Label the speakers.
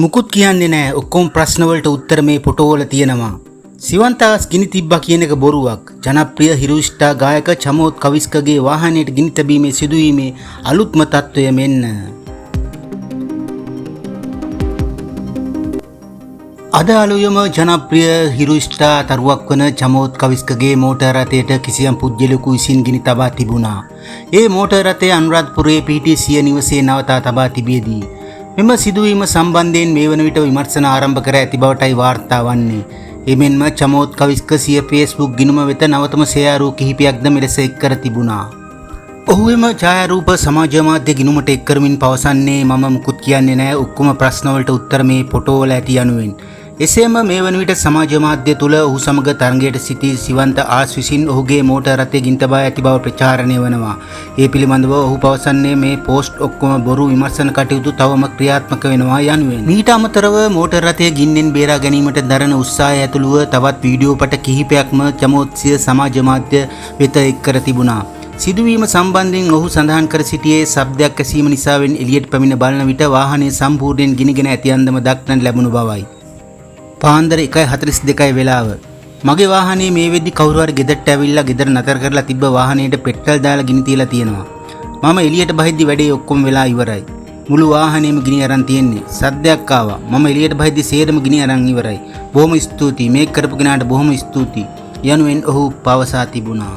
Speaker 1: මුකුත් කියන්නේ නැහැ. ඔක්කොම ප්‍රශ්න වලට උත්තර මේ ෆොටෝ වල තියෙනවා. සිවන්තාස් ගිනි තිබ්බා කියන එක බොරුවක්. ජනප්‍රිය හිරු ස්ටාර් ගායක චමෝත් කවිස්කගේ වාහනයට ගිනි තැබීමේ සිදුවීමේ අලුත්ම තත්ත්වය මෙන්න. අද අලුයම ජනප්‍රිය හිරු ස්ටාර් තරුවක් වන චමෝත් කවිස්කගේ මෝටර් රථයට කිසියම් පුද්ගලයෙකු විසින් ගිනි තබා තිබුණා. ඒ මෝටර් රථය අනුරාධපුරයේ පිහිටි සිය නිවසේ නවතා තබා තිබියදී මෙම සිදුවීම සම්බන්ධයෙන් මේ වන විට විමර්ශන ආරම්භ කර ඇති බවටයි වාර්තා වන්නේ. එමෙන්ම චමෝත් කවිස්ක සිය Facebook ගිණුම වෙත නවතම ඡායාරූප කිහිපයක්ද මෙලෙස එක් කර තිබුණා. ඔහු එම ඡායාරූප සමාජ මාධ්‍ය ගිණුමට එක් කරමින් පවසන්නේ මම මුකුත් කියන්නේ නැහැ. ඔක්කොම ප්‍රශ්න වලට උත්තර මේ ෆොටෝ වල ඇති යනුවෙන්. එසේම මේ වන විට සමාජ මාධ්‍ය තුල ඔහු සමග තරඟයට සිටි සිවන්ත ආස් විසින් ඔහුගේ මෝටර් රථය ගිනි තබා ඇති බව ප්‍රචාරණය වනවා. ඒ පිළිබඳව ඔහු පවසන්නේ මේ පෝස්ට් ඔක්කොම බොරු විමර්ශන කටයුතු තවම ක්‍රියාත්මක වෙනවා යනුවෙන්. මීට අමතරව මෝටර් රථය ගින්නෙන් බේරා ගැනීමට දරන උත්සාහය ඇතුළුව තවත් වීඩියෝ පට කිහිපයක්ම චමෝත් සිය සමාජ මාධ්‍ය වෙත එක් කර තිබුණා. සිදුවීම සම්බන්ධයෙන් ඔහු සඳහන් කර සිටියේ ශබ්දයක් ඇසීම නිසාවෙන් එළියට පැමිණ බලන විට වාහනය සම්පූර්ණයෙන් ගිනිගෙන ඇති අන්දම දක්නට ලැබුණු බවයි. පාන්දර 1:42 වෙලාව. මගේ වාහනේ මේ වෙද්දි කවුරු හරි ගෙදරට ඇවිල්ලා ගෙදර නතර කරලා තිබ්බ වාහනේට පෙට්‍රල් දාලා ගිනි තියලා තියෙනවා. මම එළියට බහිද්දි වැඩේ ඔක්කොම වෙලා ඉවරයි. මුළු වාහනේම ගිනි අරන් තියෙන්නේ. සද්දයක් ආවා. මම එළියට බහිද්දි සේරම ගිනි අරන් ඉවරයි. බොහොම ස්තුතියි. මේක කරපු කෙනාට බොහොම ස්තුතියි. යනුවෙන් ඔහු පවසා තිබුණා.